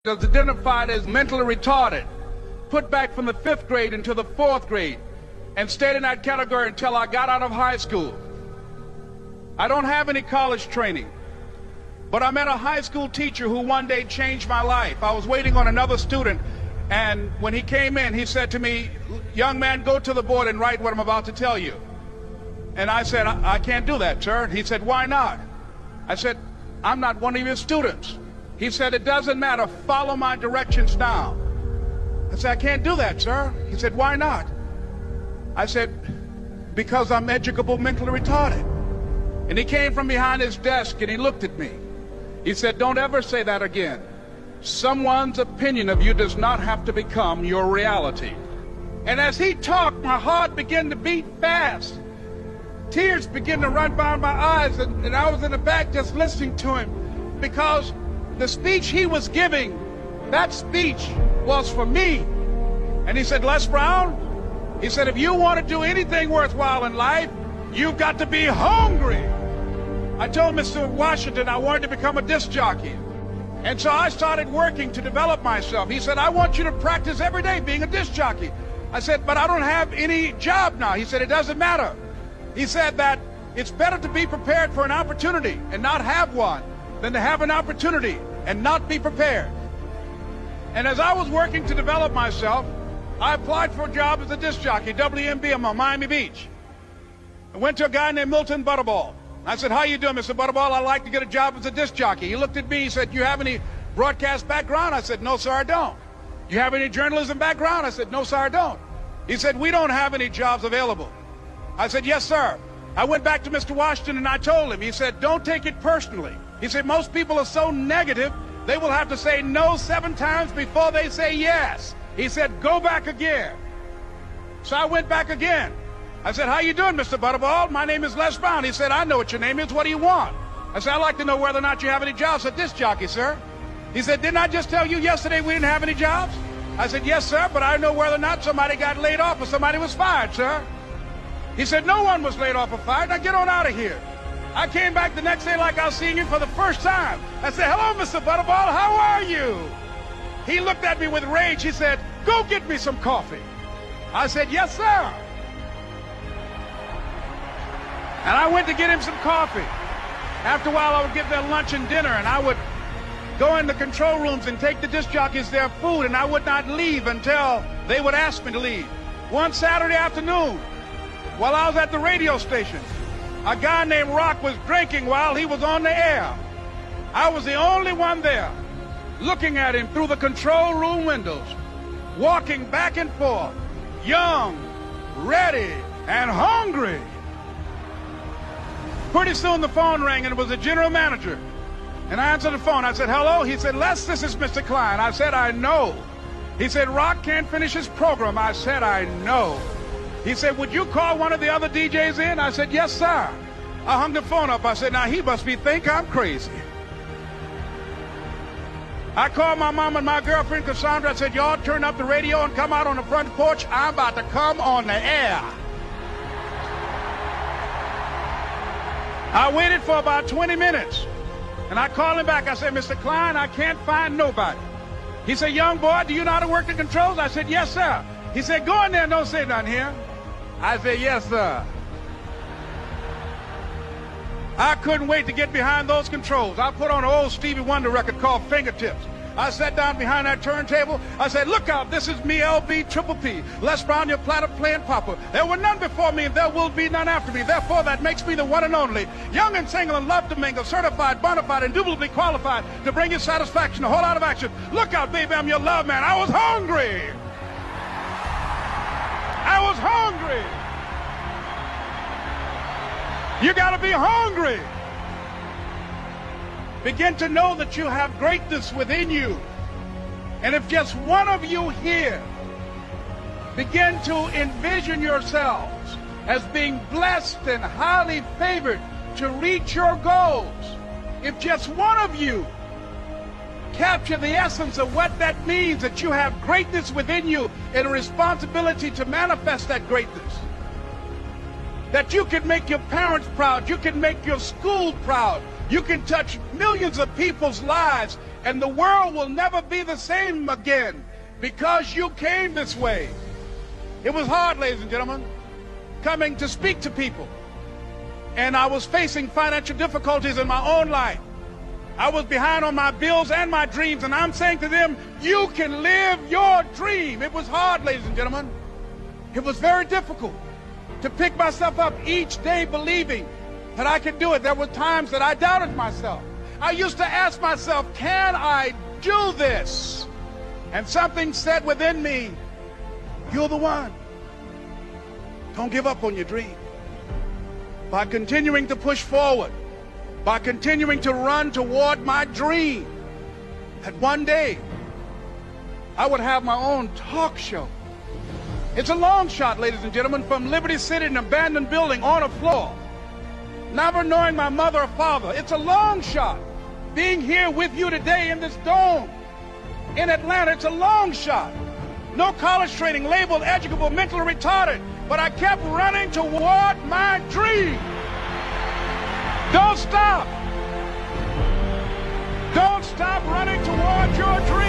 was identified as mentally retarded, put back from the 5th grade into the 4th grade, and stayed in that category until I got out of high school. I don't have any college training, but I met a high school teacher who one day changed my life. I was waiting on another student, and when he came in, he said to me, "Young man, go to the board and write what I'm about to tell you." And I said, I can't do that, sir. He said, "Why not?" I said, "I'm not one of your students." He said, "It doesn't matter. Follow my directions now." I said, "I can't do that, sir." He said, "Why not?" I said, "Because I'm educable mentally retarded." And he came from behind his desk and he looked at me. He said, "Don't ever say that again. Someone's opinion of you does not have to become your reality." And as he talked, my heart began to beat fast. Tears began to run down my eyes, and I was in the back just listening to him, because the speech he was giving, that speech was for me. And he said, "Les Brown," he said, "if you want to do anything worthwhile in life, you've got to be hungry." I told Mr. Washington I wanted to become a disc jockey. And so I started working to develop myself. He said, "I want you to practice every day being a disc jockey." I said, "But I don't have any job now." He said, "It doesn't matter." He said that it's better to be prepared for an opportunity and not have one than to have an opportunity and not be prepared. And as I was working to develop myself, I applied for a job as a disc jockey, WMBM on Miami Beach. I went to a guy named Milton Butterball. I said, "How you doing, Mr. Butterball? I'd like to get a job as a disc jockey." He looked at me, he said, "You have any broadcast background?" I said, "No, sir, I don't." "You have any journalism background?" I said, "No, sir, I don't." He said, "We don't have any jobs available." I said, "Yes, sir." I went back to Mr. Washington and I told him. He said, "Don't take it personally." He said, "Most people are so negative, they will have to say no 7 times before they say yes." He said, "Go back again." So I went back again. I said, "How you doing, Mr. Butterball? My name is Les Brown." He said, "I know what your name is. What do you want?" I said, "I'd like to know whether or not you have any jobs at disc jockey, sir." He said, "Didn't I just tell you yesterday we didn't have any jobs?" I said, "Yes, sir, but I know whether or not somebody got laid off or somebody was fired, sir." He said, "No one was laid off or fired. Now get on out of here." I came back the next day like I was seeing him for the first time. I said, "Hello, Mr. Butterball, how are you?" He looked at me with rage. He said, "Go get me some coffee." I said, "Yes, sir." And I went to get him some coffee. After a while, I would get their lunch and dinner, and I would go in the control rooms and take the disc jockeys their food, and I would not leave until they would ask me to leave. One Saturday afternoon, while I was at the radio station, a guy named Rock was drinking while he was on the air. I was the only one there, looking at him through the control room windows, walking back and forth, young, ready, and hungry. Pretty soon the phone rang, and it was the general manager. And I answered the phone. I said, "Hello?" He said, "Les, this is Mr. Klein." I said, "I know." He said, "Rock can't finish his program." I said, "I know." He said, "Would you call one of the other DJs in?" I said, "Yes, sir." I hung the phone up. I said, "Now he must think I'm crazy." I called my mom and my girlfriend, Cassandra. I said, "Y'all turn up the radio and come out on the front porch. I'm about to come on the air." I waited for about 20 minutes, and I called him back. I said, "Mr. Klein, I can't find nobody." He said, "Young boy, do you know how to work the controls?" I said, "Yes, sir." He said, "Go in there and don't say nothing here." I said, "Yes, sir." I couldn't wait to get behind those controls. I put on an old Stevie Wonder record called Fingertips. I sat down behind that turntable. I said, "Look out, this is me, LB Triple P, Les Brown, your platter playing papa. There were none before me, and there will be none after me. Therefore, that makes me the one and only. Young and single and love to mingle, certified, bona fide, indubitably qualified to bring you satisfaction, a whole lot of action. Look out, baby, I'm your love man." I was hungry. I was hungry. You got to be hungry. Begin to know that you have greatness within you. And if just one of you here begin to envision yourselves as being blessed and highly favored to reach your goals, if just one of you capture the essence of what that means, that you have greatness within you and a responsibility to manifest that greatness, that you can make your parents proud, you can make your school proud, you can touch millions of people's lives And the world will never be the same again because you came this way. It was hard, ladies and gentlemen, coming to speak to people. And I was facing financial difficulties in my own life. I was behind on my bills and my dreams, and I'm saying to them, you can live your dream. It was hard, ladies and gentlemen. It was very difficult to pick myself up each day believing that I could do it. There were times that I doubted myself. I used to ask myself, can I do this? And something said within me, you're the one. Don't give up on your dream. By continuing to push forward, by continuing to run toward my dream, that one day I would have my own talk show. It's a long shot, ladies and gentlemen, from Liberty City, an abandoned building on a floor, never knowing my mother or father. It's a long shot. Being here with you today in this dome in Atlanta, it's a long shot. No college training, labeled educable, mentally retarded, but I kept running toward my dream. Don't stop. Don't stop running toward your dream.